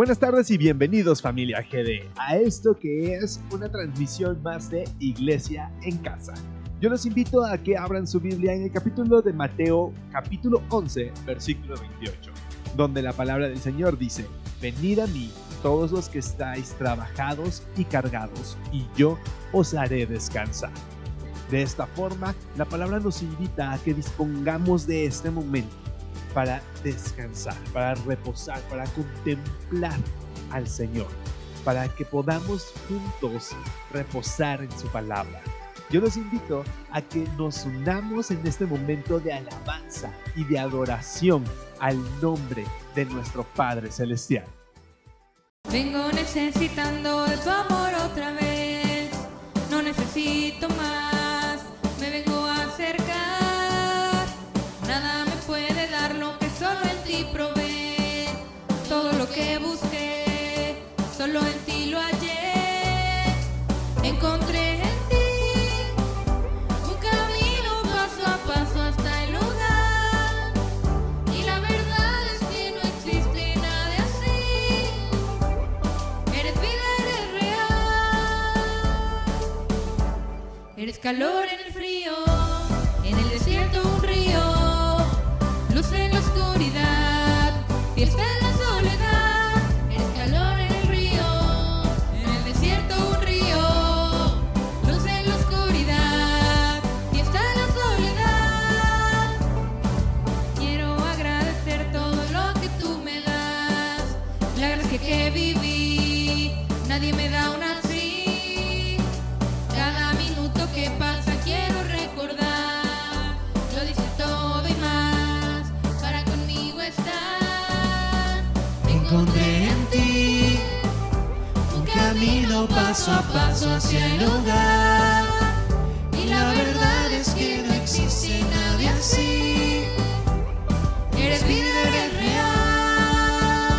Buenas tardes y bienvenidos, familia GD, a esto que es una transmisión más de Iglesia en Casa. Yo los invito a que abran su Biblia en el capítulo de Mateo, capítulo 11, versículo 28, donde la palabra del Señor dice: venid a mí todos los que estáis trabajados y cargados, y yo os haré descansar. De esta forma, la palabra nos invita a que dispongamos de este momento para descansar, para reposar, para contemplar al Señor, para que podamos juntos reposar en su palabra. Yo los invito a que nos unamos en este momento de alabanza y de adoración al nombre de nuestro Padre Celestial. Vengo necesitando de tu amor otra vez, no necesito más, me vengo a acercar, nada me puede dar lo que solo en ti probé, todo lo que busqué, solo en ti lo hallé, encontré en ti un camino paso a paso hasta el lugar, y la verdad es que no existe nada así, eres vida, eres real, eres calor en el frío, en el desierto un río, luz en la oscuridad, fiesta en la soledad, eres calor en el río, en el desierto un río, luz en la oscuridad, fiesta en la soledad. Quiero agradecer todo lo que tú me das, la gracia que viví, nadie me da una así, cada minuto que pasa quiero recordar, lo dice todo y más, para conmigo estar. Encontré en ti un camino paso a paso hacia el hogar, y la verdad es que no existe nadie así, Eres vida, eres real,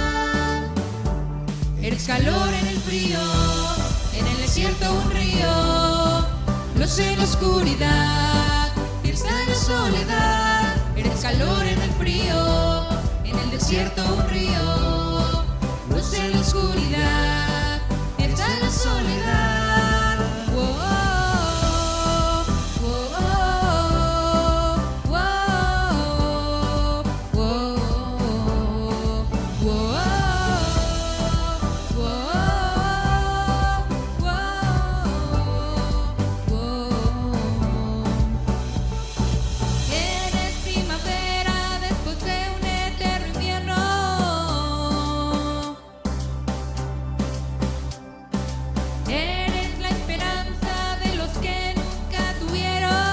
eres calor en el frío, en el desierto un río, luz en la oscuridad, fiesta en la soledad, eres calor en el frío, en el desierto un río, luz en la oscuridad, fiesta en la soledad. Oh, oh, oh, oh, oh, oh, oh, Eres primavera después de un eterno invierno. Eres la esperanza de los que nunca tuvieron.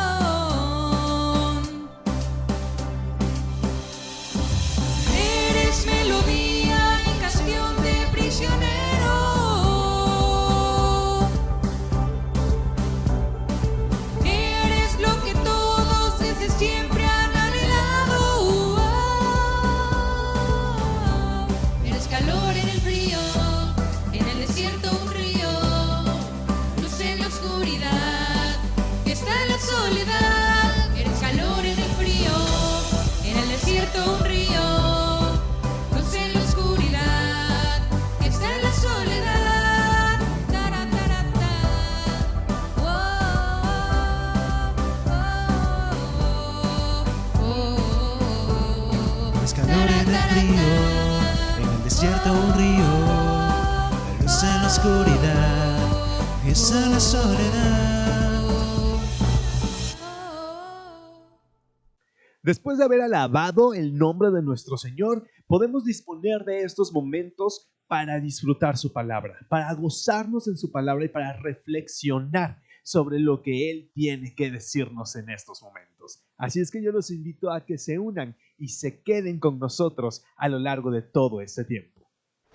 Eres melodía en canción de prisionero. Eres lo que todos desde siempre han anhelado. Eres calor en el frío, en el desierto un río, luz en la oscuridad, fiesta en la soledad. Eres calor en el frío, en el desierto un río, luz en la oscuridad, fiesta en la soledad. Tara, tara, ta. es calor en el frío, en el desierto un río, la luz en la oscuridad, fiesta en la soledad. Después de haber alabado el nombre de nuestro Señor, podemos disponer de estos momentos para disfrutar su palabra, para gozarnos en su palabra y para reflexionar sobre lo que Él tiene que decirnos en estos momentos. Así es que yo los invito a que se unan y se queden con nosotros a lo largo de todo este tiempo.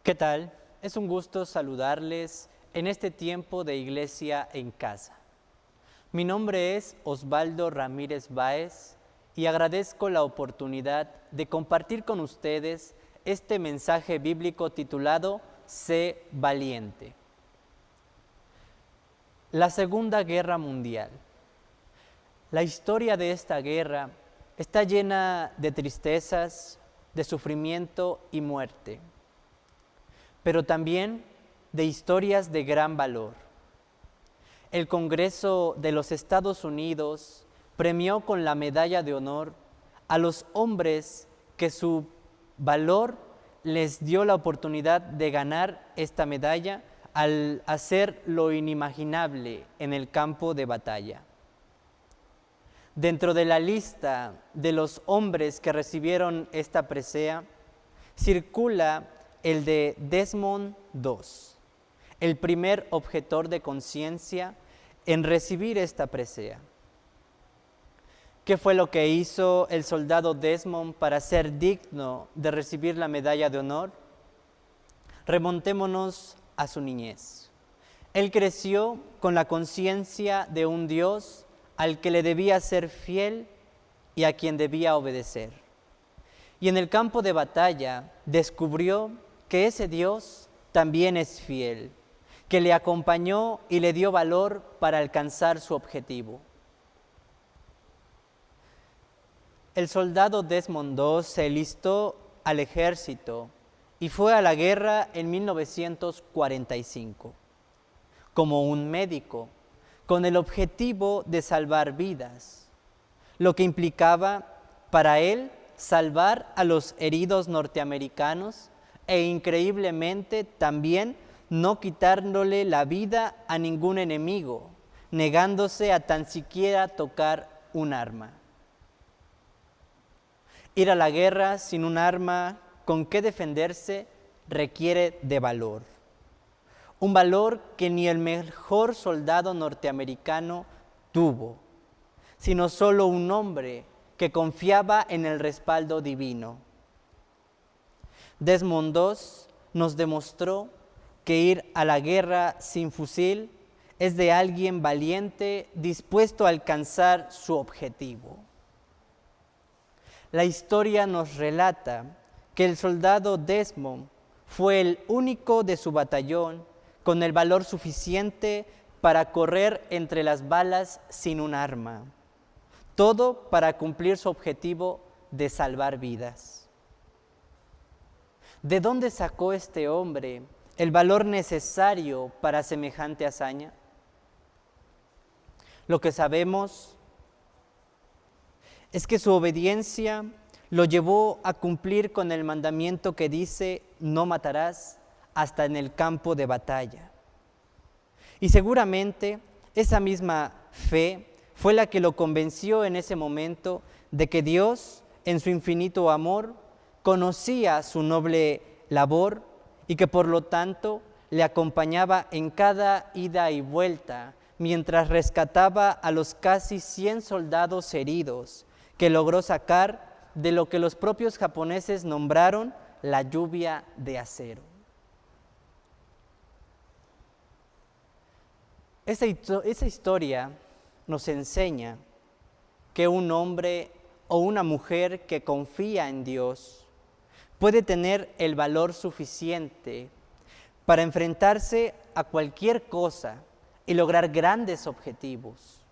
¿Qué tal? Es un gusto saludarles en este tiempo de Iglesia en Casa. Mi nombre es Osvaldo Ramírez Báez y agradezco la oportunidad de compartir con ustedes este mensaje bíblico titulado Sé valiente. La Segunda Guerra Mundial. La historia de esta guerra está llena de tristezas, de sufrimiento y muerte. pero también de historias de gran valor. El Congreso de los Estados Unidos premió con la Medalla de Honor a los hombres que su valor les dio la oportunidad de ganar esta medalla al hacer lo inimaginable en el campo de batalla. Dentro de la lista de los hombres que recibieron esta presea, circula el de Desmond II, el primer objetor de conciencia en recibir esta presea. ¿Qué fue lo que hizo el soldado Desmond para ser digno de recibir la medalla de honor? Remontémonos a su niñez. Él creció con la conciencia de un Dios al que le debía ser fiel y a quien debía obedecer. Y en el campo de batalla descubrió que ese Dios también es fiel, que le acompañó y le dio valor para alcanzar su objetivo. El soldado Desmond II se alistó al ejército y fue a la guerra en 1945 como un médico, con el objetivo de salvar vidas, lo que implicaba para él salvar a los heridos norteamericanos e increíblemente también no quitándole la vida a ningún enemigo, negándose a tan siquiera tocar un arma. Ir a la guerra sin un arma con que defenderse requiere de valor. Un valor que ni el mejor soldado norteamericano tuvo, sino solo un hombre que confiaba en el respaldo divino. Desmond II nos demostró que ir a la guerra sin fusil es de alguien valiente dispuesto a alcanzar su objetivo. La historia nos relata que el soldado Desmond fue el único de su batallón con el valor suficiente para correr entre las balas sin un arma. Todo para cumplir su objetivo de salvar vidas. ¿De dónde sacó este hombre el valor necesario para semejante hazaña? Lo que sabemos es que su obediencia lo llevó a cumplir con el mandamiento que dice: no matarás, hasta en el campo de batalla. Y seguramente esa misma fe fue la que lo convenció en ese momento de que Dios, en su infinito amor, conocía su noble labor y que por lo tanto le acompañaba en cada ida y vuelta mientras rescataba a los casi 100 soldados heridos que logró sacar de lo que los propios japoneses nombraron la lluvia de acero. Esa historia nos enseña que un hombre o una mujer que confía en Dios puede tener el valor suficiente para enfrentarse a cualquier cosa y lograr grandes objetivos.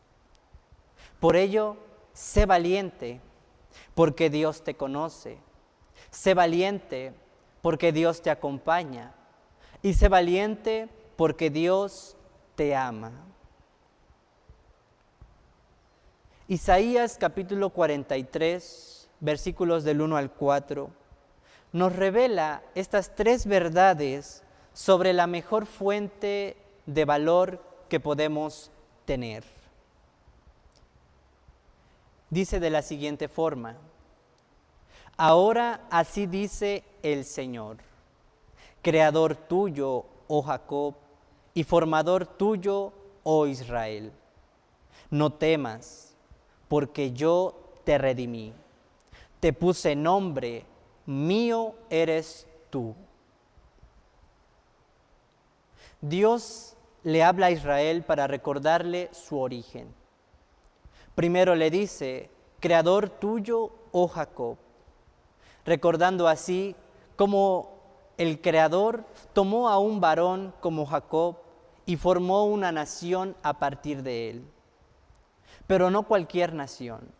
Por ello, sé valiente, porque Dios te conoce. Sé valiente, porque Dios te acompaña. Y sé valiente, porque Dios te ama. Isaías capítulo 43, versículos del 1 al 4, nos revela estas 3 verdades sobre la mejor fuente de valor que podemos tener. Dice de la siguiente forma: ahora así dice el Señor, creador tuyo, oh Jacob, y formador tuyo, oh Israel. No temas, porque yo te redimí. Te puse nombre, mío eres tú. Dios le habla a Israel para recordarle su origen. Primero le dice: creador tuyo, oh Jacob, recordando así cómo el Creador tomó a un varón como Jacob y formó una nación a partir de él. Pero no cualquier nación,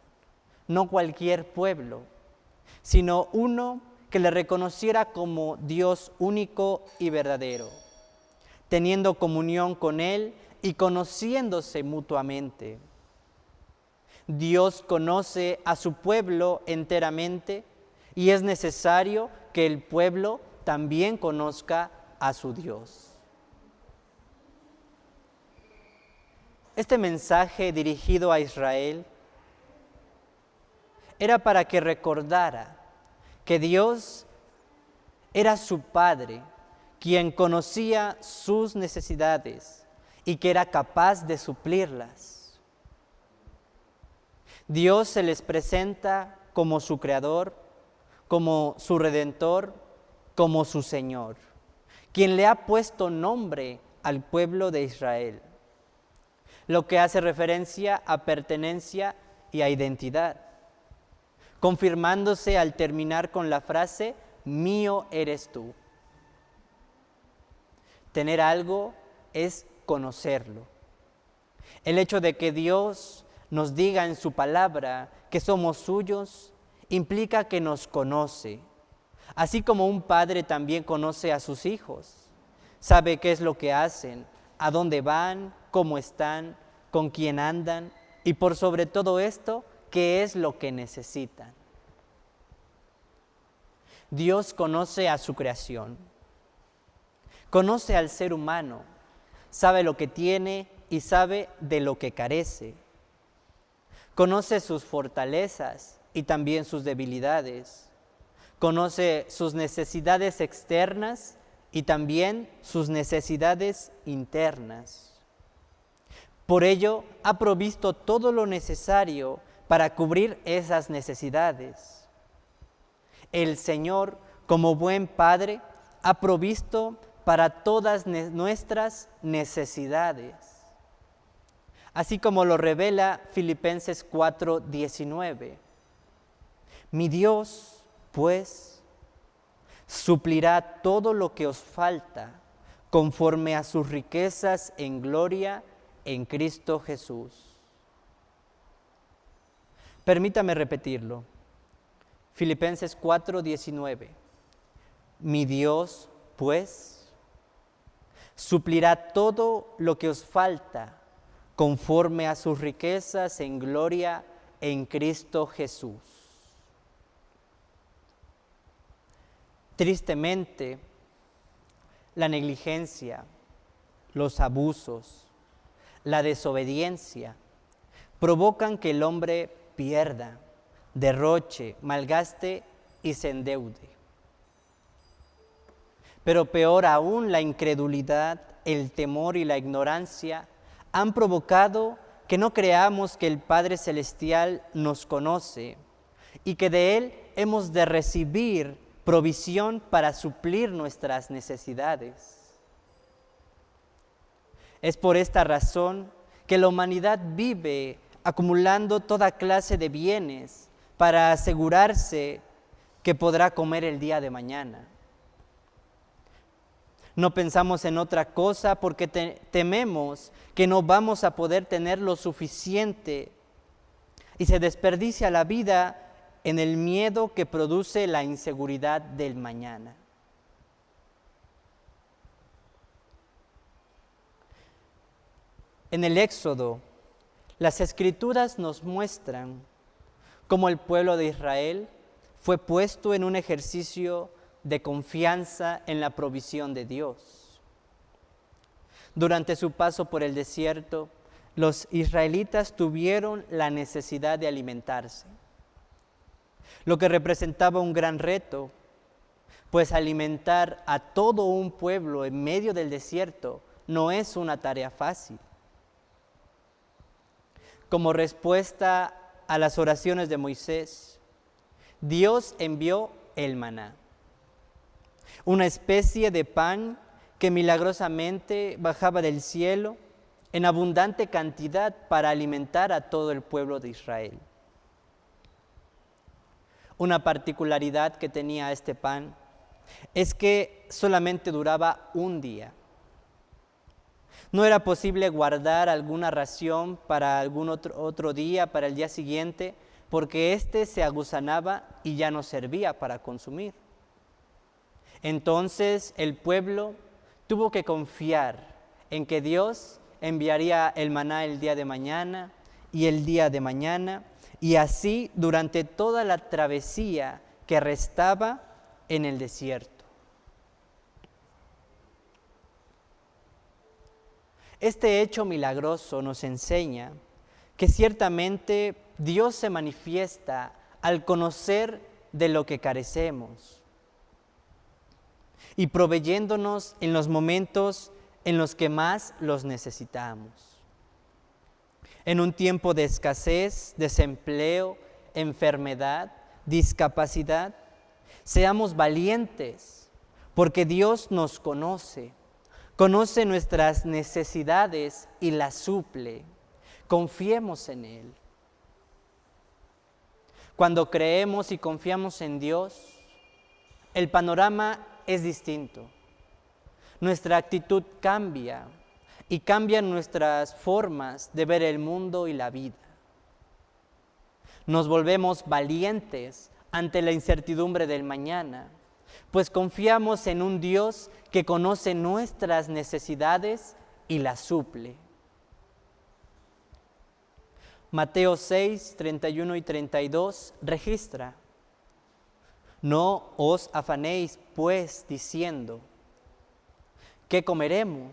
no cualquier pueblo, sino uno que le reconociera como Dios único y verdadero, teniendo comunión con Él y conociéndose mutuamente. Dios conoce a su pueblo enteramente y es necesario que el pueblo también conozca a su Dios. Este mensaje dirigido a Israel era para que recordara que Dios era su Padre, quien conocía sus necesidades y que era capaz de suplirlas. Dios se les presenta como su Creador, como su Redentor, como su Señor, quien le ha puesto nombre al pueblo de Israel, lo que hace referencia a pertenencia y a identidad, confirmándose al terminar con la frase, mío eres tú. Tener algo es conocerlo. El hecho de que Dios nos diga en su palabra que somos suyos implica que nos conoce, así como un padre también conoce a sus hijos, sabe qué es lo que hacen, a dónde van, cómo están, con quién andan y por sobre todo esto, qué es lo que necesitan. Dios conoce a su creación, conoce al ser humano, sabe lo que tiene y sabe de lo que carece. Conoce sus fortalezas y también sus debilidades. Conoce sus necesidades externas y también sus necesidades internas. Por ello, ha provisto todo lo necesario para cubrir esas necesidades. El Señor, como buen Padre, ha provisto para todas nuestras necesidades. Así como lo revela Filipenses 4:19. Mi Dios, pues, suplirá todo lo que os falta conforme a sus riquezas en gloria en Cristo Jesús. Permítame repetirlo. Filipenses 4:19. Mi Dios, pues, suplirá todo lo que os falta conforme a sus riquezas en gloria en Cristo Jesús. Tristemente, la negligencia, los abusos, la desobediencia provocan que el hombre pierda, derroche, malgaste y se endeude. Pero peor aún, la incredulidad, el temor y la ignorancia han provocado que no creamos que el Padre Celestial nos conoce y que de Él hemos de recibir provisión para suplir nuestras necesidades. Es por esta razón que la humanidad vive acumulando toda clase de bienes para asegurarse que podrá comer el día de mañana. No pensamos en otra cosa porque tememos que no vamos a poder tener lo suficiente y se desperdicia la vida en el miedo que produce la inseguridad del mañana. En el Éxodo, las Escrituras nos muestran cómo el pueblo de Israel fue puesto en un ejercicio de confianza en la provisión de Dios. Durante su paso por el desierto, los israelitas tuvieron la necesidad de alimentarse, lo que representaba un gran reto, pues alimentar a todo un pueblo en medio del desierto no es una tarea fácil. Como respuesta a las oraciones de Moisés, Dios envió el maná, una especie de pan que milagrosamente bajaba del cielo en abundante cantidad para alimentar a todo el pueblo de Israel. Una particularidad que tenía este pan es que solamente duraba un día. No era posible guardar alguna ración para algún otro día, para el día siguiente, porque éste se aguzanaba y ya no servía para consumir. Entonces el pueblo tuvo que confiar en que Dios enviaría el maná el día de mañana y el día de mañana, y así durante toda la travesía que restaba en el desierto. Este hecho milagroso nos enseña que ciertamente Dios se manifiesta al conocer de lo que carecemos y proveyéndonos en los momentos en los que más los necesitamos. En un tiempo de escasez, desempleo, enfermedad, discapacidad, seamos valientes, porque Dios nos conoce nuestras necesidades y las suple. Confiemos en Él. Cuando creemos y confiamos en Dios, el panorama es distinto. Nuestra actitud cambia y cambian nuestras formas de ver el mundo y la vida. Nos volvemos valientes ante la incertidumbre del mañana, pues confiamos en un Dios que conoce nuestras necesidades y las suple. Mateo 6, 31 y 32 registra: no os afanéis, pues, diciendo, ¿qué comeremos?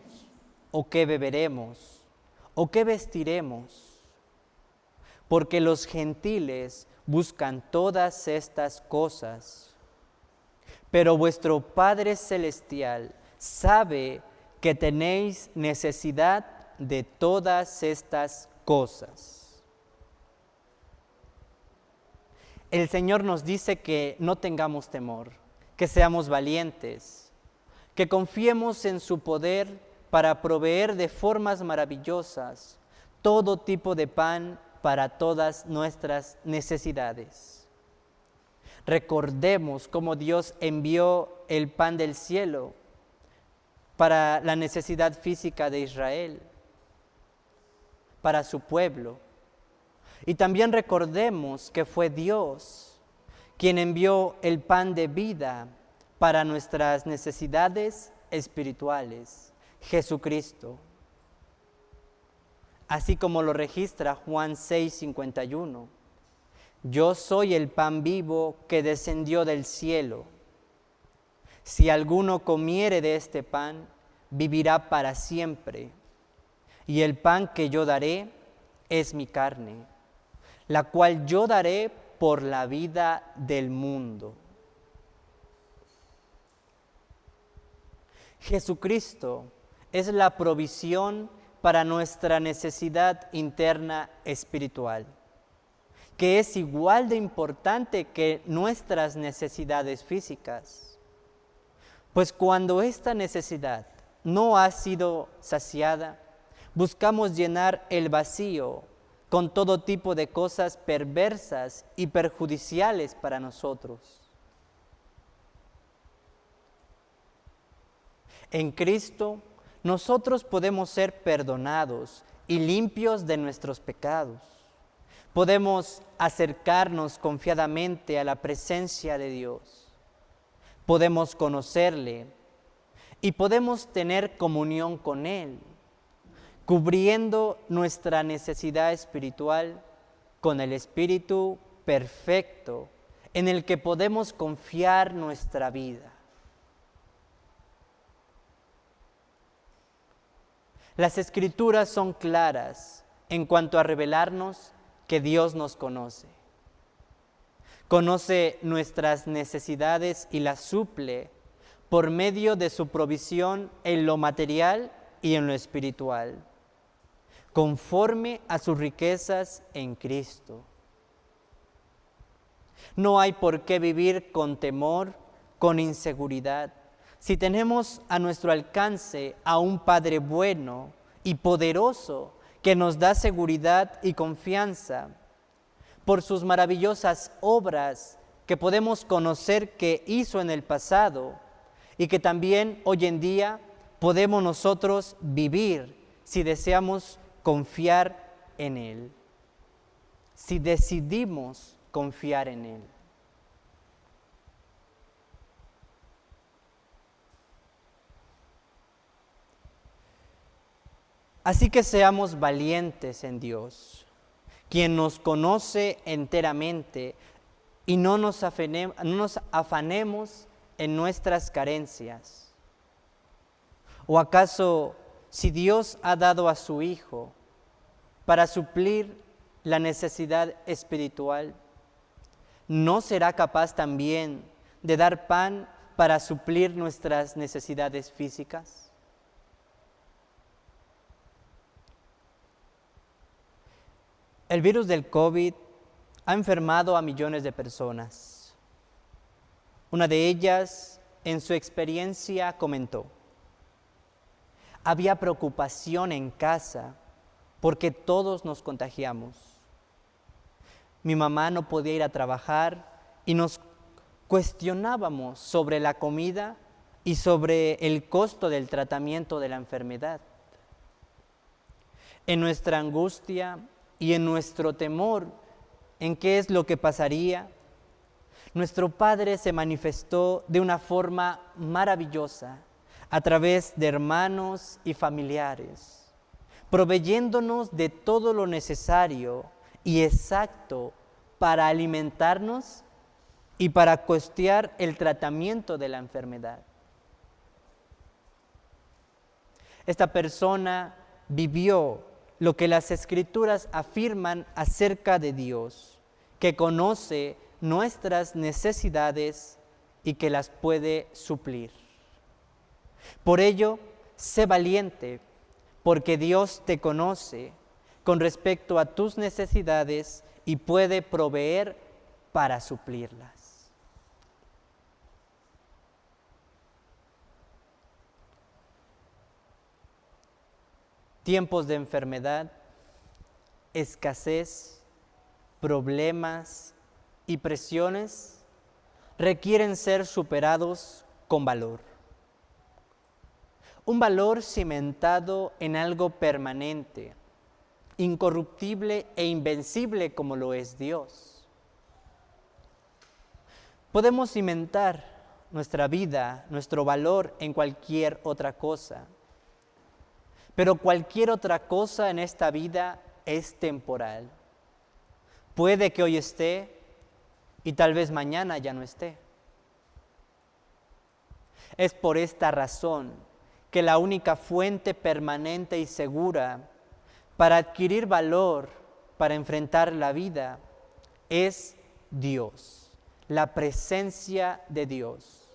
¿O qué beberemos? ¿O qué vestiremos? Porque los gentiles buscan todas estas cosas. Pero vuestro Padre Celestial sabe que tenéis necesidad de todas estas cosas. El Señor nos dice que no tengamos temor, que seamos valientes, que confiemos en su poder para proveer de formas maravillosas todo tipo de pan para todas nuestras necesidades. Recordemos cómo Dios envió el pan del cielo para la necesidad física de Israel, para su pueblo. Y también recordemos que fue Dios quien envió el pan de vida para nuestras necesidades espirituales, Jesucristo. Así como lo registra Juan 6:51. Yo soy el pan vivo que descendió del cielo. Si alguno comiere de este pan, vivirá para siempre. Y el pan que yo daré es mi carne, la cual yo daré por la vida del mundo. Jesucristo es la provisión para nuestra necesidad interna espiritual, que es igual de importante que nuestras necesidades físicas. Pues cuando esta necesidad no ha sido saciada, buscamos llenar el vacío con todo tipo de cosas perversas y perjudiciales para nosotros. En Cristo, nosotros podemos ser perdonados y limpios de nuestros pecados. Podemos acercarnos confiadamente a la presencia de Dios. Podemos conocerle y podemos tener comunión con Él, cubriendo nuestra necesidad espiritual con el Espíritu perfecto en el que podemos confiar nuestra vida. Las Escrituras son claras en cuanto a revelarnos que Dios nos conoce. Conoce nuestras necesidades y las suple por medio de su provisión en lo material y en lo espiritual, conforme a sus riquezas en Cristo. No hay por qué vivir con temor, con inseguridad, si tenemos a nuestro alcance a un Padre bueno y poderoso que nos da seguridad y confianza por sus maravillosas obras que podemos conocer que hizo en el pasado y que también hoy en día podemos nosotros vivir si deseamos confiar en Él, si decidimos confiar en Él. Así que seamos valientes en Dios, quien nos conoce enteramente, y no nos afanemos en nuestras carencias. ¿O acaso, si Dios ha dado a su Hijo para suplir la necesidad espiritual, no será capaz también de dar pan para suplir nuestras necesidades físicas? El virus del COVID ha enfermado a millones de personas. Una de ellas, en su experiencia, comentó: había preocupación en casa porque todos nos contagiamos. Mi mamá no podía ir a trabajar y nos cuestionábamos sobre la comida y sobre el costo del tratamiento de la enfermedad. En nuestra angustia y en nuestro temor en qué es lo que pasaría, nuestro Padre se manifestó de una forma maravillosa a través de hermanos y familiares, proveyéndonos de todo lo necesario y exacto para alimentarnos y para costear el tratamiento de la enfermedad. Esta persona vivió lo que las Escrituras afirman acerca de Dios, que conoce nuestras necesidades y que las puede suplir. Por ello, sé valiente, porque Dios te conoce con respecto a tus necesidades y puede proveer para suplirlas. Tiempos de enfermedad, escasez, problemas y presiones requieren ser superados con valor. Un valor cimentado en algo permanente, incorruptible e invencible como lo es Dios. Podemos cimentar nuestra vida, nuestro valor en cualquier otra cosa, pero cualquier otra cosa en esta vida es temporal. Puede que hoy esté y tal vez mañana ya no esté. Es por esta razón que la única fuente permanente y segura para adquirir valor, para enfrentar la vida, es Dios, la presencia de Dios.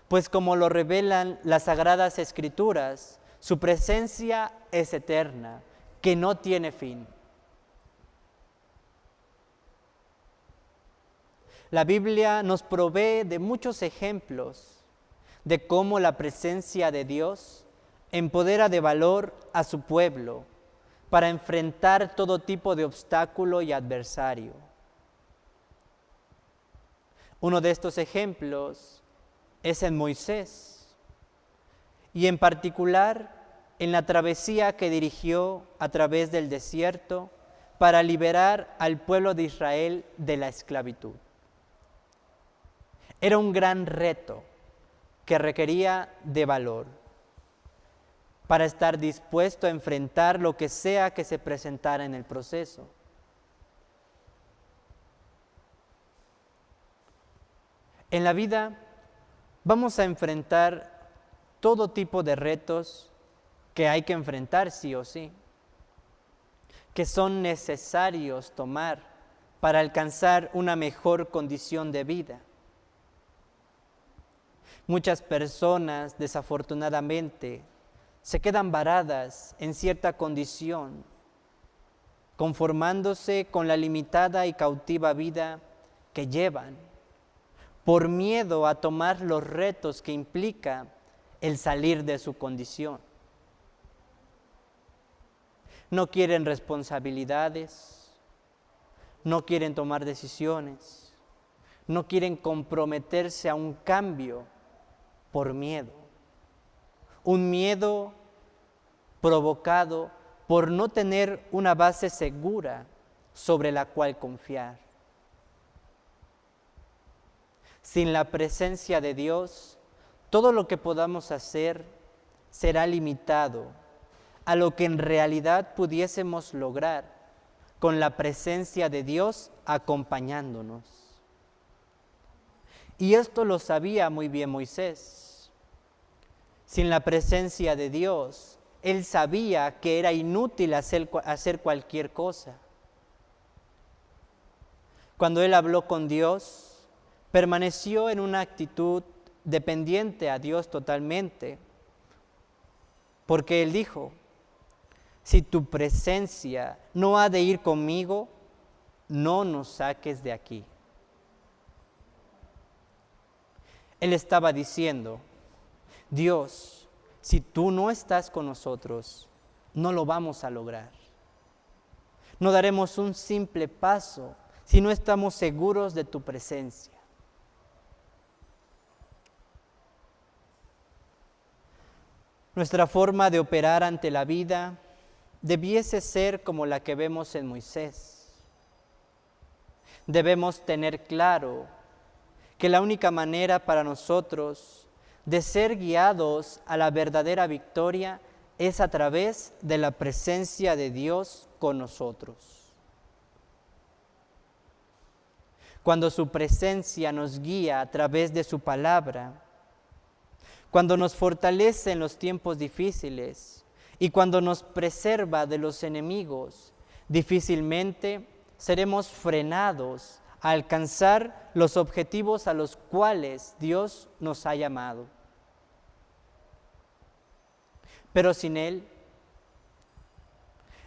Pues como lo revelan las Sagradas Escrituras, su presencia es eterna, que no tiene fin. La Biblia nos provee de muchos ejemplos de cómo la presencia de Dios empodera de valor a su pueblo para enfrentar todo tipo de obstáculo y adversario. Uno de estos ejemplos es en Moisés, y en particular en la travesía que dirigió a través del desierto para liberar al pueblo de Israel de la esclavitud. Era un gran reto que requería de valor para estar dispuesto a enfrentar lo que sea que se presentara en el proceso. En la vida vamos a enfrentar todo tipo de retos que hay que enfrentar sí o sí, que son necesarios tomar para alcanzar una mejor condición de vida. Muchas personas, desafortunadamente, se quedan varadas en cierta condición, conformándose con la limitada y cautiva vida que llevan, por miedo a tomar los retos que implica el salir de su condición. No quieren responsabilidades, no quieren tomar decisiones, no quieren comprometerse a un cambio por miedo. Un miedo provocado por no tener una base segura sobre la cual confiar. Sin la presencia de Dios, todo lo que podamos hacer será limitado a lo que en realidad pudiésemos lograr con la presencia de Dios acompañándonos. Y esto lo sabía muy bien Moisés. Sin la presencia de Dios, él sabía que era inútil hacer cualquier cosa. Cuando él habló con Dios, permaneció en una actitud dependiente a Dios totalmente, porque él dijo: si tu presencia no ha de ir conmigo, no nos saques de aquí. Él estaba diciendo: Dios, si tú no estás con nosotros, no lo vamos a lograr. No daremos un simple paso si no estamos seguros de tu presencia. Nuestra forma de operar ante la vida debiese ser como la que vemos en Moisés. Debemos tener claro que la única manera para nosotros de ser guiados a la verdadera victoria es a través de la presencia de Dios con nosotros. Cuando su presencia nos guía a través de su palabra, cuando nos fortalece en los tiempos difíciles y cuando nos preserva de los enemigos, difícilmente seremos frenados a alcanzar los objetivos a los cuales Dios nos ha llamado. Pero sin Él,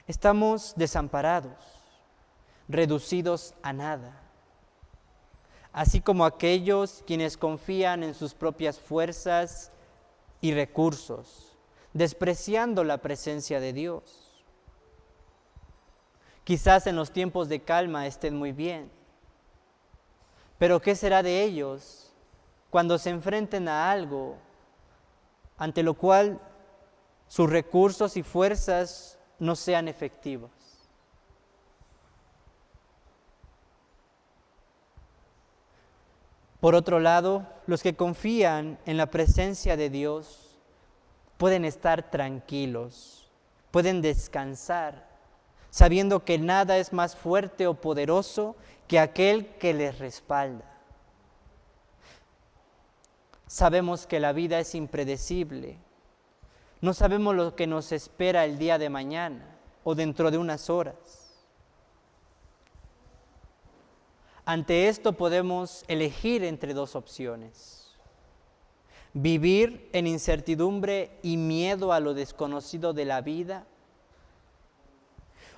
estamos desamparados, reducidos a nada. Así como aquellos quienes confían en sus propias fuerzas y recursos, despreciando la presencia de Dios. Quizás en los tiempos de calma estén muy bien, pero ¿qué será de ellos cuando se enfrenten a algo ante lo cual sus recursos y fuerzas no sean efectivos? Por otro lado, los que confían en la presencia de Dios pueden estar tranquilos, pueden descansar, sabiendo que nada es más fuerte o poderoso que aquel que les respalda. Sabemos que la vida es impredecible. No sabemos lo que nos espera el día de mañana o dentro de unas horas. Ante esto podemos elegir entre dos opciones: vivir en incertidumbre y miedo a lo desconocido de la vida,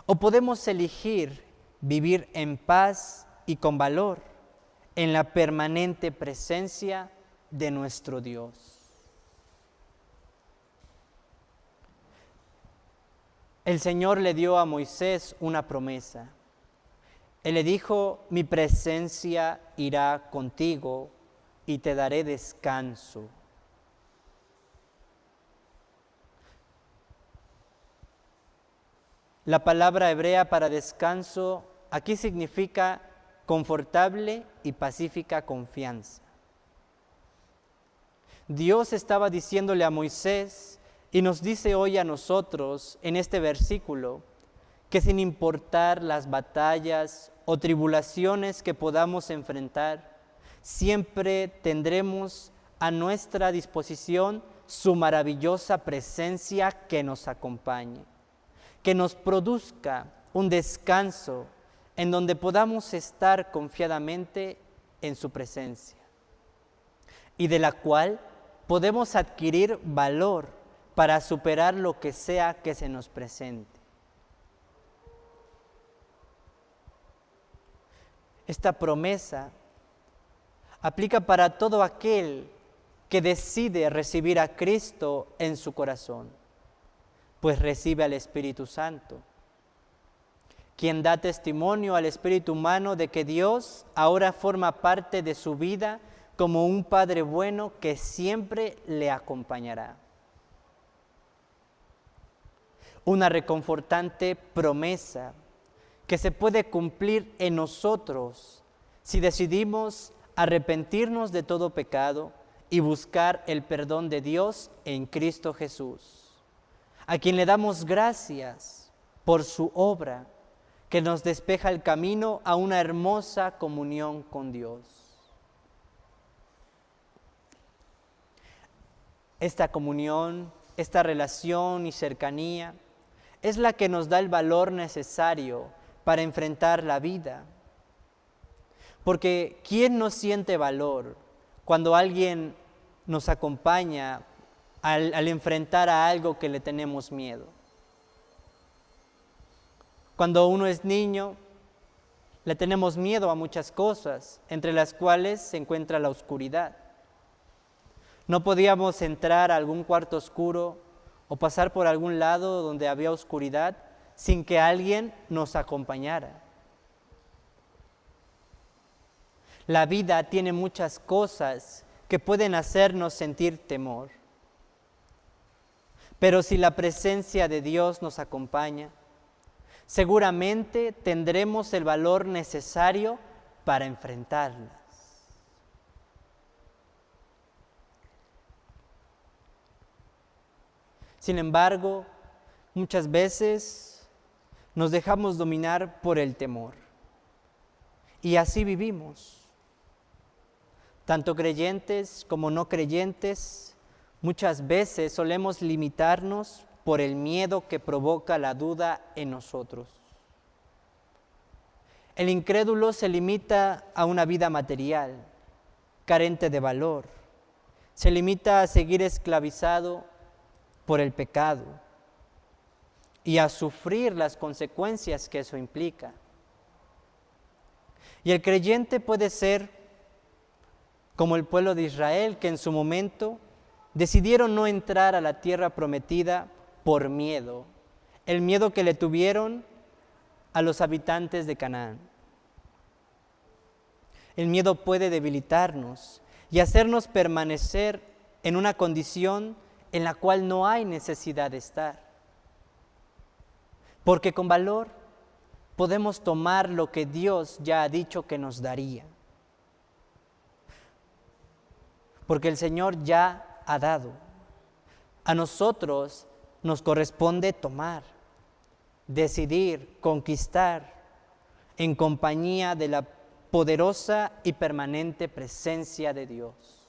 o podemos elegir vivir en paz y con valor en la permanente presencia de nuestro Dios. El Señor le dio a Moisés una promesa. Él le dijo: mi presencia irá contigo y te daré descanso. La palabra hebrea para descanso aquí significa confortable y pacífica confianza. Dios estaba diciéndole a Moisés y nos dice hoy a nosotros en este versículo que sin importar las batallas o tribulaciones que podamos enfrentar, siempre tendremos a nuestra disposición su maravillosa presencia que nos acompañe, que nos produzca un descanso en donde podamos estar confiadamente en su presencia y de la cual podemos adquirir valor para superar lo que sea que se nos presente. Esta promesa aplica para todo aquel que decide recibir a Cristo en su corazón, pues recibe al Espíritu Santo, quien da testimonio al espíritu humano de que Dios ahora forma parte de su vida como un Padre bueno que siempre le acompañará. Una reconfortante promesa que se puede cumplir en nosotros si decidimos arrepentirnos de todo pecado y buscar el perdón de Dios en Cristo Jesús. a quien le damos gracias por su obra, que nos despeja el camino a una hermosa comunión con Dios. Esta comunión, esta relación y cercanía es la que nos da el valor necesario para enfrentar la vida. Porque ¿quién no siente valor cuando alguien nos acompaña al enfrentar a algo que le tenemos miedo? Cuando uno es niño, le tenemos miedo a muchas cosas, entre las cuales se encuentra la oscuridad. No podíamos entrar a algún cuarto oscuro o pasar por algún lado donde había oscuridad sin que alguien nos acompañara. La vida tiene muchas cosas que pueden hacernos sentir temor. Pero si la presencia de Dios nos acompaña, seguramente tendremos el valor necesario para enfrentarlas. Sin embargo, muchas veces nos dejamos dominar por el temor. Y así vivimos. Tanto creyentes como no creyentes, muchas veces solemos limitarnos por el miedo que provoca la duda en nosotros. El incrédulo se limita a una vida material, carente de valor. Se limita a seguir esclavizado por el pecado y a sufrir las consecuencias que eso implica. Y el creyente puede ser como el pueblo de Israel, que en su momento decidieron no entrar a la tierra prometida por miedo, el miedo que le tuvieron a los habitantes de Canaán. El miedo puede debilitarnos y hacernos permanecer en una condición en la cual no hay necesidad de estar. Porque con valor podemos tomar lo que Dios ya ha dicho que nos daría. Porque el Señor ya ha dado. A nosotros nos corresponde tomar, decidir, conquistar en compañía de la poderosa y permanente presencia de Dios.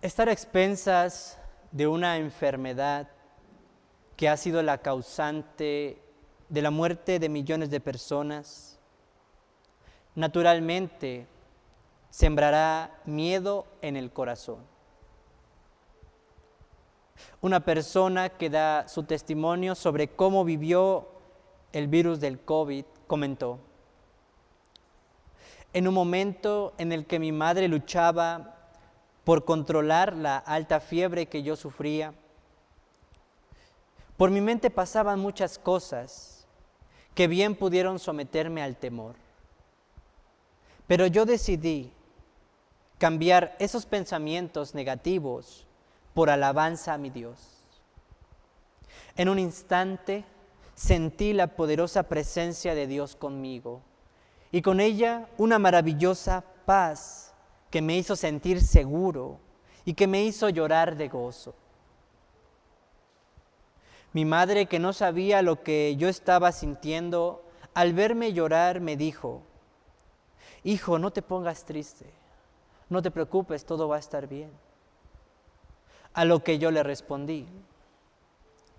Estar a expensas de una enfermedad que ha sido la causante de la muerte de millones de personas, naturalmente sembrará miedo en el corazón. Una persona que da su testimonio sobre cómo vivió el virus del COVID comentó: en un momento en el que mi madre luchaba por controlar la alta fiebre que yo sufría, por mi mente pasaban muchas cosas que bien pudieron someterme al temor. Pero yo decidí cambiar esos pensamientos negativos por alabanza a mi Dios. En un instante sentí la poderosa presencia de Dios conmigo y con ella una maravillosa paz que me hizo sentir seguro y que me hizo llorar de gozo. Mi madre, que no sabía lo que yo estaba sintiendo, al verme llorar me dijo: hijo, no te pongas triste, no te preocupes, todo va a estar bien. A lo que yo le respondí: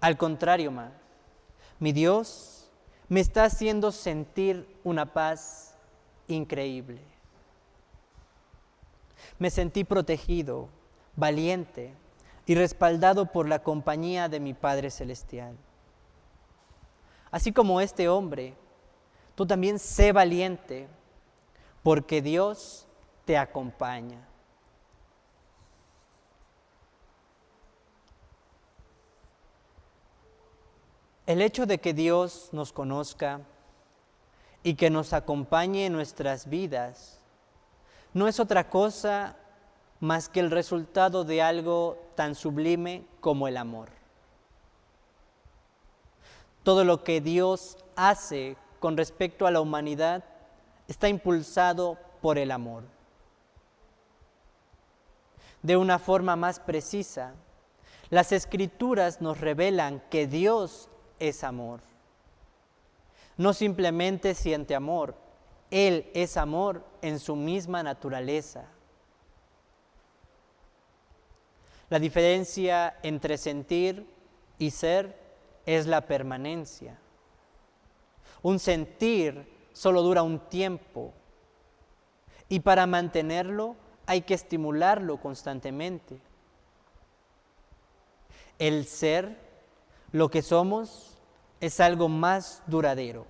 al contrario, ma, mi Dios me está haciendo sentir una paz increíble. Me sentí protegido, valiente y respaldado por la compañía de mi Padre Celestial. Así como este hombre, tú también sé valiente, porque Dios te acompaña. El hecho de que Dios nos conozca y que nos acompañe en nuestras vidas no es otra cosa más que el resultado de algo tan sublime como el amor. Todo lo que Dios hace con respecto a la humanidad está impulsado por el amor. de una forma más precisa, las Escrituras nos revelan que Dios es amor. No simplemente siente amor, Él es amor en su misma naturaleza. La diferencia entre sentir y ser es la permanencia. Un sentir solo dura un tiempo y para mantenerlo hay que estimularlo constantemente. El ser, lo que somos, es algo más duradero.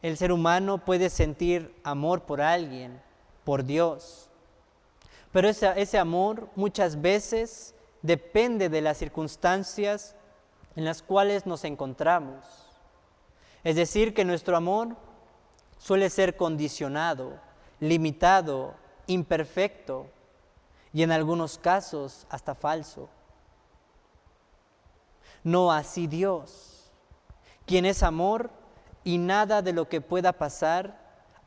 El ser humano puede sentir amor por alguien, por Dios, pero ese amor muchas veces depende de las circunstancias en las cuales nos encontramos. Es decir, que nuestro amor suele ser condicionado, limitado, imperfecto y en algunos casos hasta falso. No así Dios, quien es amor y nada de lo que pueda pasar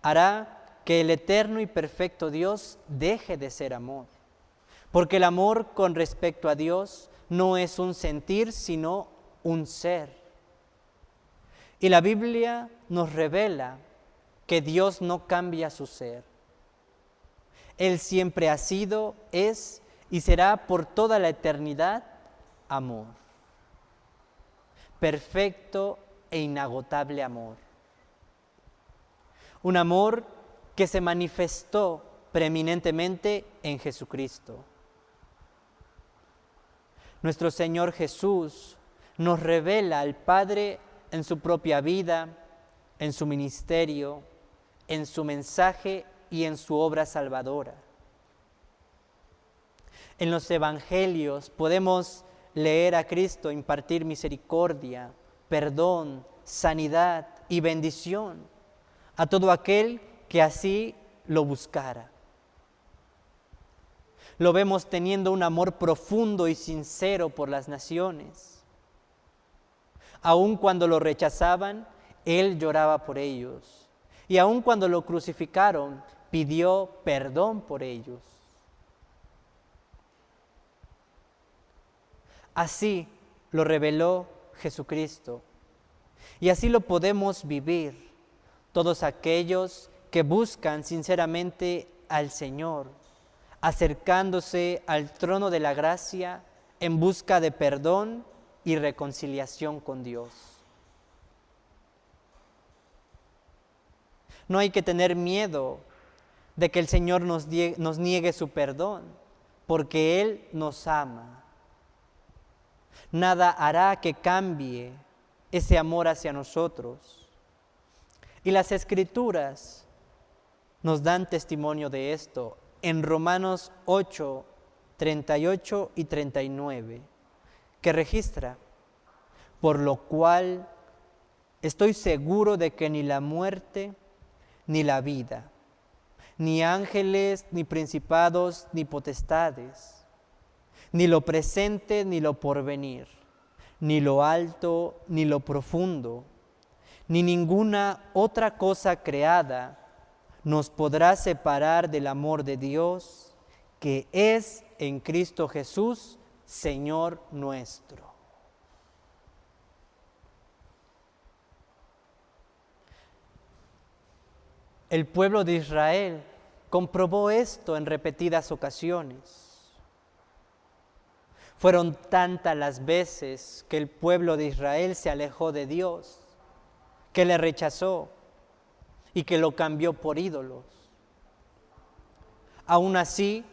hará que el eterno y perfecto Dios deje de ser amor. Porque el amor con respecto a Dios no es un sentir, sino un ser. Y la Biblia nos revela que Dios no cambia su ser. Él siempre ha sido, es y será por toda la eternidad amor. Perfecto e inagotable amor. Un amor que se manifestó preeminentemente en Jesucristo. Nuestro Señor Jesús nos revela al Padre en su propia vida, en su ministerio, en su mensaje y en su obra salvadora. En los evangelios podemos leer a Cristo impartir misericordia, perdón, sanidad y bendición a todo aquel que así lo buscara. Lo vemos teniendo un amor profundo y sincero por las naciones. Aun cuando lo rechazaban, Él lloraba por ellos. Y aun cuando lo crucificaron, pidió perdón por ellos. Así lo reveló Jesucristo. Y así lo podemos vivir todos aquellos que buscan sinceramente al Señor, acercándose al trono de la gracia en busca de perdón y reconciliación con Dios. No hay que tener miedo de que el Señor nos niegue su perdón, porque Él nos ama. Nada hará que cambie ese amor hacia nosotros. Y las Escrituras nos dan testimonio de esto en Romanos 8, 38 y 39, que registra: por lo cual estoy seguro de que ni la muerte, ni la vida, ni ángeles, ni principados, ni potestades, ni lo presente, ni lo porvenir, ni lo alto, ni lo profundo, ni ninguna otra cosa creada nos podrá separar del amor de Dios, que es en Cristo Jesús, Señor nuestro. El pueblo de Israel comprobó esto en repetidas ocasiones. Fueron tantas las veces que el pueblo de Israel se alejó de Dios, que le rechazó y que lo cambió por ídolos. Aún así,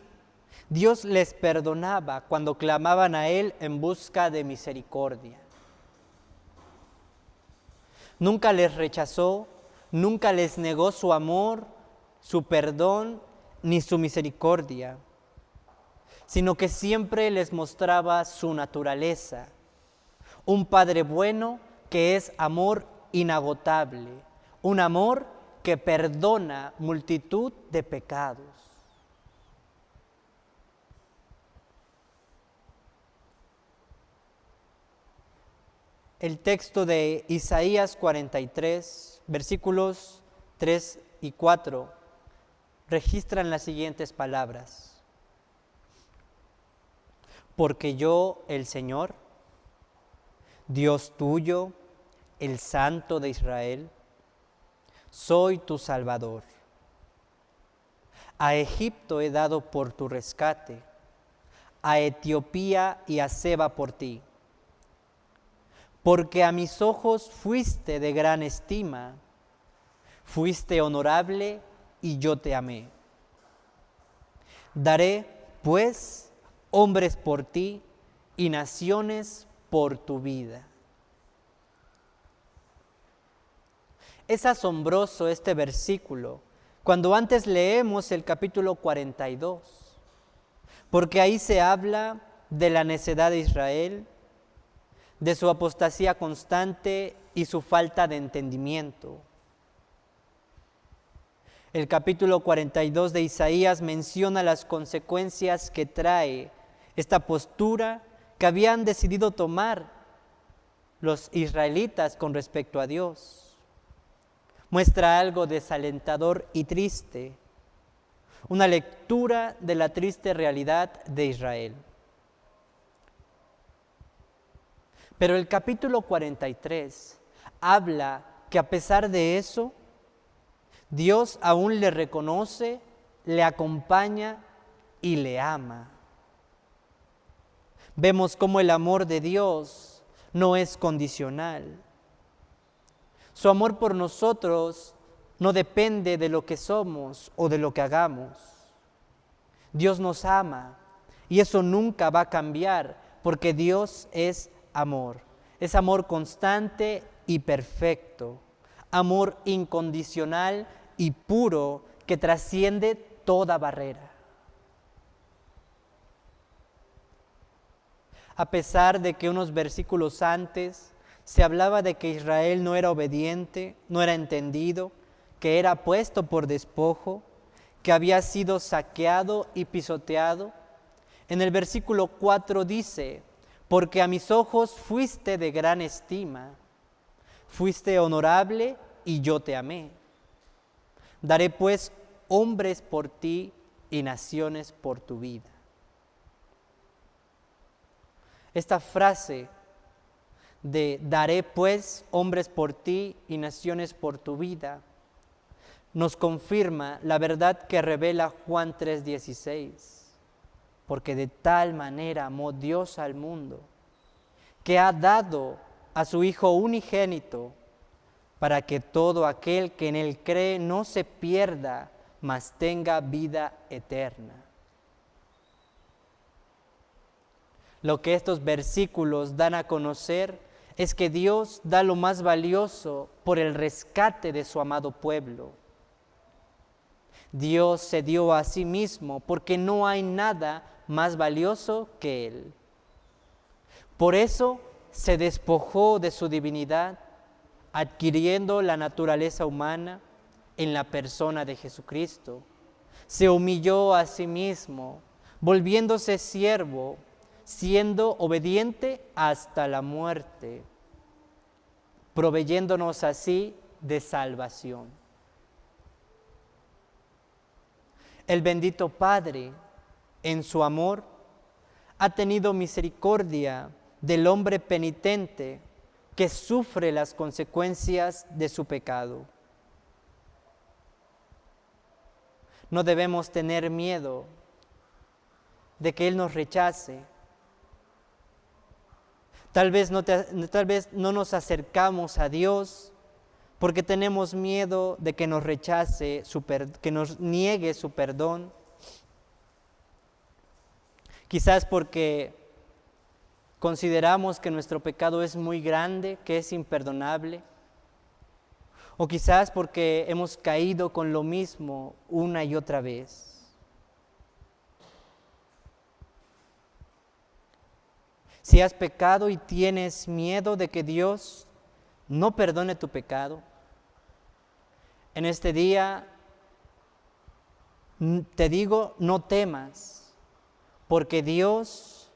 Dios les perdonaba cuando clamaban a Él en busca de misericordia. Nunca les rechazó, nunca les negó su amor, su perdón ni su misericordia, sino que siempre les mostraba su naturaleza, un Padre bueno que es amor inagotable, un amor que perdona multitud de pecados. El texto de Isaías 43, versículos 3 y 4, registran las siguientes palabras. porque yo, el Señor, Dios tuyo, el Santo de Israel, soy tu Salvador. A Egipto he dado por tu rescate, a Etiopía y a Seba por ti. Porque a mis ojos fuiste de gran estima, fuiste honorable y yo te amé. Daré, pues, hombres por ti y naciones por tu vida. Es asombroso este versículo cuando antes leemos el capítulo 42, porque ahí se habla de la necedad de Israel, de su apostasía constante y su falta de entendimiento. El capítulo 42 de Isaías menciona las consecuencias que trae esta postura que habían decidido tomar los israelitas con respecto a Dios. Muestra algo desalentador y triste, una lectura de la triste realidad de Israel. Pero el capítulo 43 habla que a pesar de eso, Dios aún le reconoce, le acompaña y le ama. Vemos cómo el amor de Dios no es condicional. Su amor por nosotros no depende de lo que somos o de lo que hagamos. Dios nos ama y eso nunca va a cambiar porque Dios es amor constante y perfecto, amor incondicional y puro que trasciende toda barrera. A pesar de que unos versículos antes se hablaba de que Israel no era obediente, no era entendido, que era puesto por despojo, que había sido saqueado y pisoteado, en el versículo 4 dice: porque a mis ojos fuiste de gran estima, fuiste honorable y yo te amé. Daré pues hombres por ti y naciones por tu vida. Esta frase de daré pues hombres por ti y naciones por tu vida nos confirma la verdad que revela Juan 3:16. Porque de tal manera amó Dios al mundo, que ha dado a su Hijo unigénito, para que todo aquel que en Él cree no se pierda, mas tenga vida eterna. Lo que estos versículos dan a conocer es que Dios da lo más valioso por el rescate de su amado pueblo. Dios se dio a sí mismo porque no hay nada más valioso que Él. Por eso se despojó de su divinidad, adquiriendo la naturaleza humana en la persona de Jesucristo. Se humilló a sí mismo, volviéndose siervo, siendo obediente hasta la muerte, proveyéndonos así de salvación. El bendito Padre, en su amor, ha tenido misericordia del hombre penitente que sufre las consecuencias de su pecado. No debemos tener miedo de que Él nos rechace. Tal vez no nos acercamos a Dios porque tenemos miedo de que nos rechace, que nos niegue su perdón. Quizás porque consideramos que nuestro pecado es muy grande, que es imperdonable. O quizás porque hemos caído con lo mismo una y otra vez. Si has pecado y tienes miedo de que Dios no perdone tu pecado, en este día te digo, no temas, porque Dios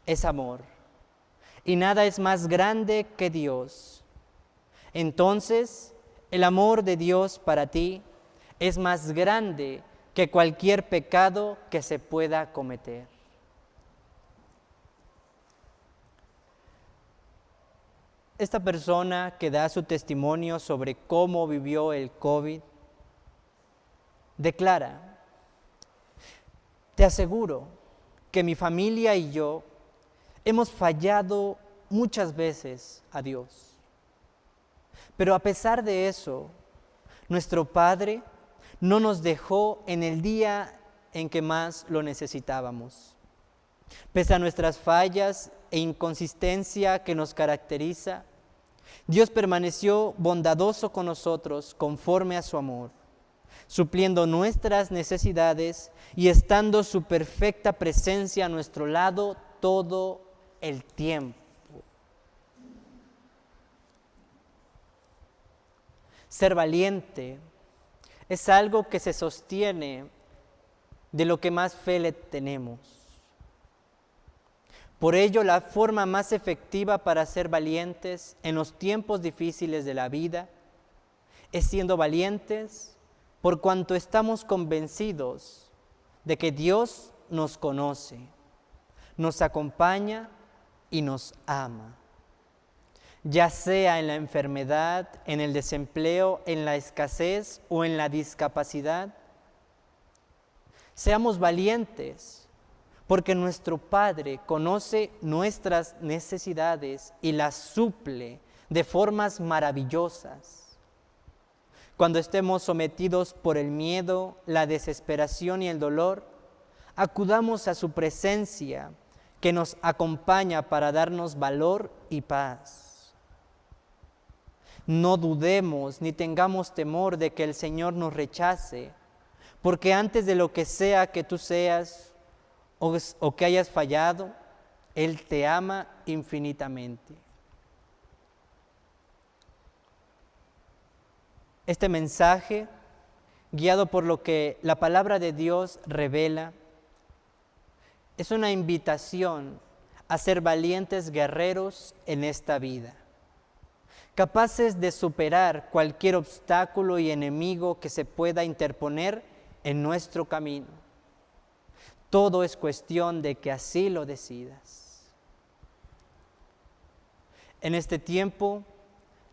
es amor y nada es más grande que Dios. Entonces, el amor de Dios para ti es más grande que cualquier pecado que se pueda cometer. esta persona que da su testimonio sobre cómo vivió el COVID, declara: te aseguro que mi familia y yo hemos fallado muchas veces a Dios. Pero a pesar de eso, nuestro Padre no nos dejó en el día en que más lo necesitábamos. Pese a nuestras fallas e inconsistencia que nos caracteriza, Dios permaneció bondadoso con nosotros conforme a su amor, supliendo nuestras necesidades y estando su perfecta presencia a nuestro lado todo el tiempo. Ser valiente es algo que se sostiene de lo que más fe le tenemos. Por ello, la forma más efectiva para ser valientes en los tiempos difíciles de la vida es siendo valientes por cuanto estamos convencidos de que Dios nos conoce, nos acompaña y nos ama. Ya sea en la enfermedad, en el desempleo, en la escasez o en la discapacidad, seamos valientes, porque nuestro Padre conoce nuestras necesidades y las suple de formas maravillosas. Cuando estemos sometidos por el miedo, la desesperación y el dolor, acudamos a su presencia que nos acompaña para darnos valor y paz. No dudemos ni tengamos temor de que el Señor nos rechace, porque antes de lo que sea que tú seas o que hayas fallado, Él te ama infinitamente. Este mensaje, guiado por lo que la palabra de Dios revela, es una invitación a ser valientes guerreros en esta vida, capaces de superar cualquier obstáculo y enemigo que se pueda interponer en nuestro camino. Todo es cuestión de que así lo decidas. En este tiempo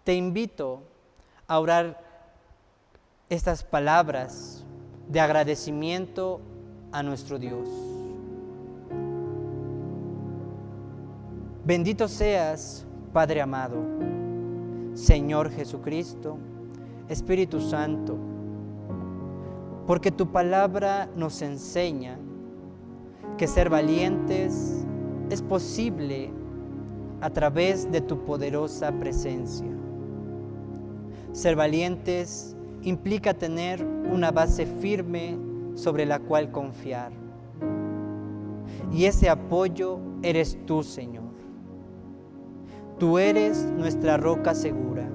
te invito a orar estas palabras de agradecimiento a nuestro Dios. Bendito seas, Padre amado, Señor Jesucristo, Espíritu Santo, porque tu palabra nos enseña que ser valientes es posible a través de tu poderosa presencia. Ser valientes implica tener una base firme sobre la cual confiar. Y ese apoyo eres tú, Señor. Tú eres nuestra roca segura.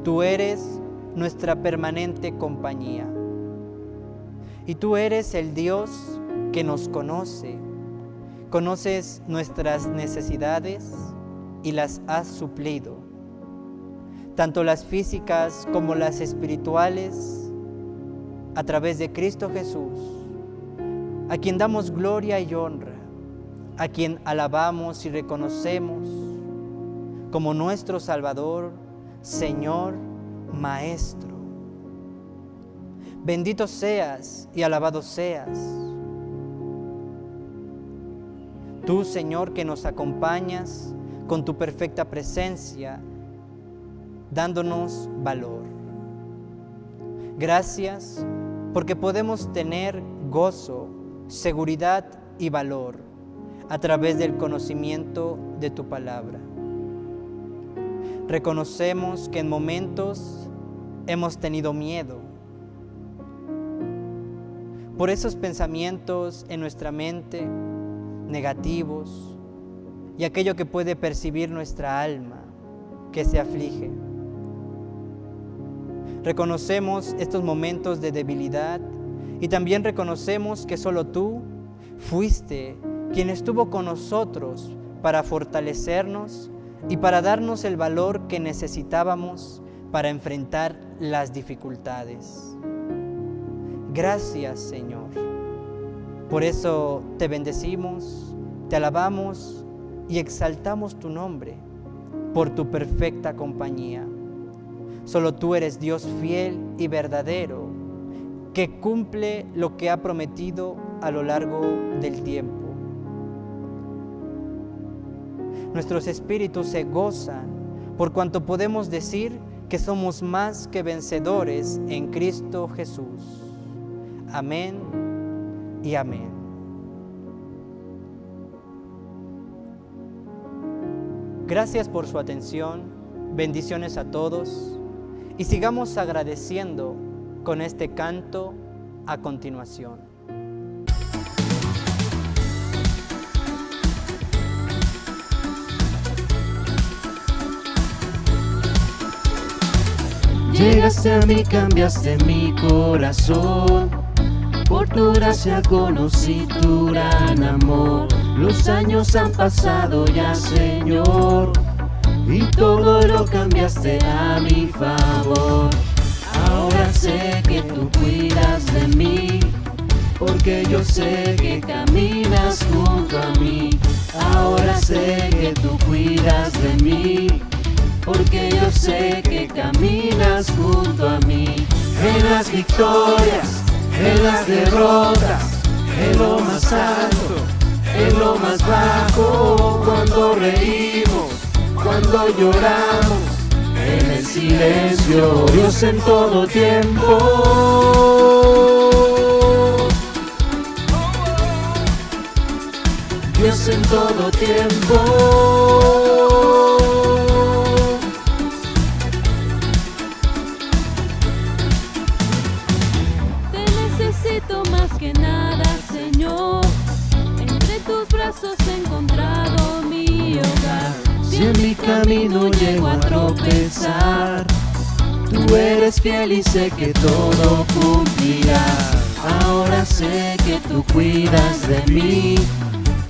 Tú eres nuestra permanente compañía. Y tú eres el Dios que nos conoce. Conoces nuestras necesidades y las has suplido, tanto las físicas como las espirituales, a través de Cristo Jesús, a quien damos gloria y honra, a quien alabamos y reconocemos como nuestro Salvador, Señor, Maestro. Bendito seas y alabado seas. Tú, Señor, que nos acompañas con tu perfecta presencia, dándonos valor. Gracias porque podemos tener gozo, seguridad y valor a través del conocimiento de tu palabra. Reconocemos que en momentos hemos tenido miedo por esos pensamientos en nuestra mente negativos y aquello que puede percibir nuestra alma que se aflige. Reconocemos estos momentos de debilidad y también reconocemos que solo tú fuiste quien estuvo con nosotros para fortalecernos y para darnos el valor que necesitábamos para enfrentar las dificultades. Gracias, Señor. Por eso te bendecimos, te alabamos y exaltamos tu nombre, por tu perfecta compañía. Solo tú eres Dios fiel y verdadero, que cumple lo que ha prometido a lo largo del tiempo. Nuestros espíritus se gozan por cuanto podemos decir que somos más que vencedores en Cristo Jesús. Amén y amén. Gracias por su atención, bendiciones a todos y sigamos agradeciendo con este canto a continuación. Llegaste a mí, cambiaste mi corazón. Por tu gracia conocí tu gran amor. Los años han pasado ya, Señor, y todo lo cambiaste a mi favor. Ahora sé que tú cuidas de mí, porque yo sé que caminas junto a mí. Ahora sé que tú cuidas de mí, porque yo sé que caminas junto a mí. En las victorias, en las derrotas, en lo más alto, en lo más bajo, cuando reímos, cuando lloramos, en el silencio, Dios en todo tiempo. Dios en todo tiempo. Más que nada, Señor, entre tus brazos he encontrado mi hogar. Si en mi camino llego a tropezar, tú eres fiel y sé que todo cumplirás. Ahora sé que tú cuidas de mí,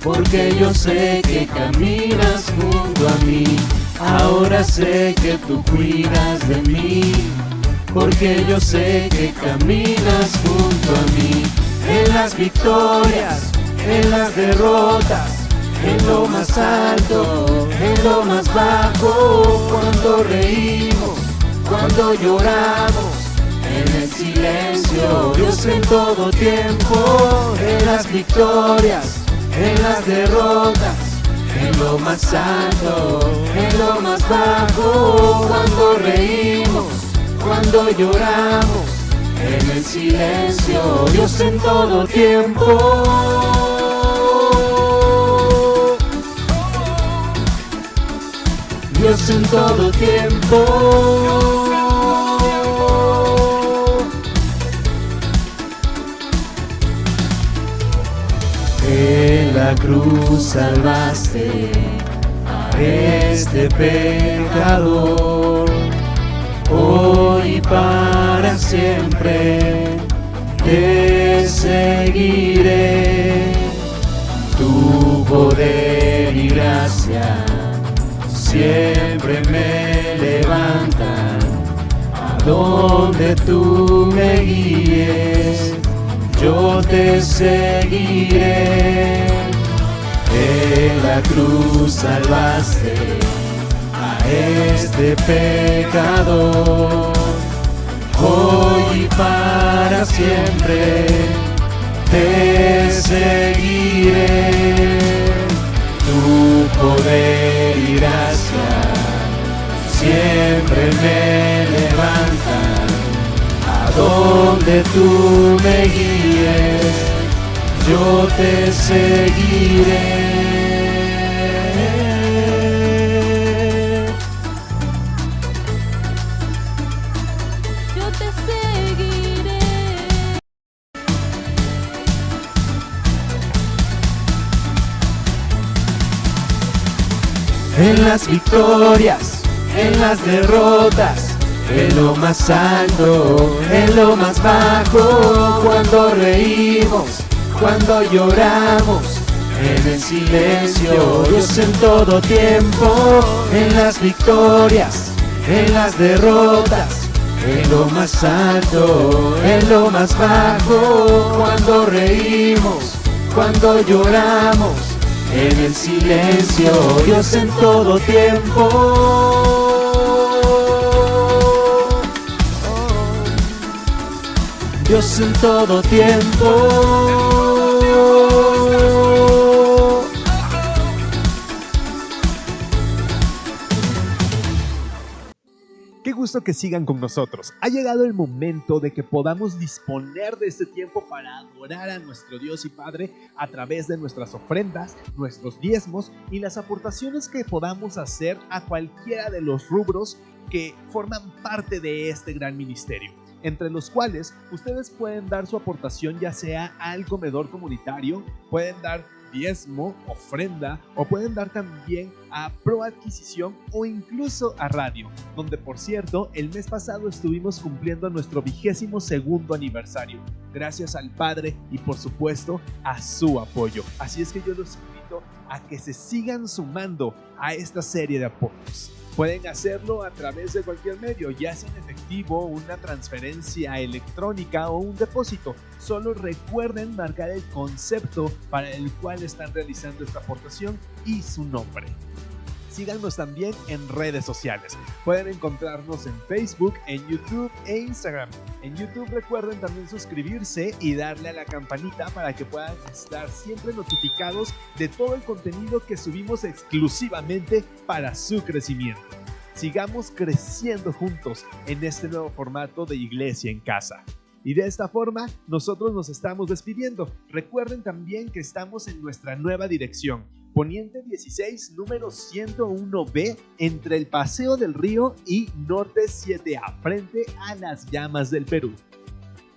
porque yo sé que caminas junto a mí. Ahora sé que tú cuidas de mí, porque yo sé que caminas junto a mí. En las victorias, en las derrotas, en lo más alto, en lo más bajo, cuando reímos, cuando lloramos, en el silencio, Dios en todo tiempo. En las victorias, en las derrotas, en lo más alto, en lo más bajo, cuando reímos, cuando lloramos, en el silencio, Dios en todo tiempo. Dios en todo tiempo. En la cruz salvaste a este pecador. Hoy para siempre te seguiré. Tu poder y gracia siempre me levantan. A donde tú me guíes, yo te seguiré. En la cruz salvaste a este pecador. Hoy y para siempre te seguiré. Tu poder y gracia siempre me levantan. A donde tú me guíes, yo te seguiré. En las victorias, en las derrotas, en lo más alto, en lo más bajo, cuando reímos, cuando lloramos, en el silencio, Dios en todo tiempo. En las victorias, en las derrotas, en lo más alto, en lo más bajo, cuando reímos, cuando lloramos, en el silencio, Dios en todo tiempo. Dios en todo tiempo. Qué gusto que sigan con nosotros. Ha llegado el momento de que podamos disponer de este tiempo para adorar a nuestro Dios y Padre a través de nuestras ofrendas, nuestros diezmos y las aportaciones que podamos hacer a cualquiera de los rubros que forman parte de este gran ministerio, entre los cuales ustedes pueden dar su aportación ya sea al comedor comunitario, pueden dar diezmo, ofrenda, o pueden dar también a Proadquisición o incluso a radio, donde por cierto el mes pasado estuvimos cumpliendo nuestro 22º aniversario, gracias al Padre y por supuesto a su apoyo. Así es que yo los invito a que se sigan sumando a esta serie de apoyos. Pueden hacerlo a través de cualquier medio, ya sea en efectivo, una transferencia electrónica o un depósito. Solo recuerden marcar el concepto para el cual están realizando esta aportación y su nombre. Síganos también en redes sociales. Pueden encontrarnos en Facebook, en YouTube e Instagram. En YouTube recuerden también suscribirse y darle a la campanita para que puedan estar siempre notificados de todo el contenido que subimos exclusivamente para su crecimiento. Sigamos creciendo juntos en este nuevo formato de Iglesia en Casa. Y de esta forma, nosotros nos estamos despidiendo. Recuerden también que estamos en nuestra nueva dirección, Poniente 16, número 101B, entre el Paseo del Río y Norte 7A, frente a las Llamas del Perú.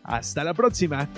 ¡Hasta la próxima!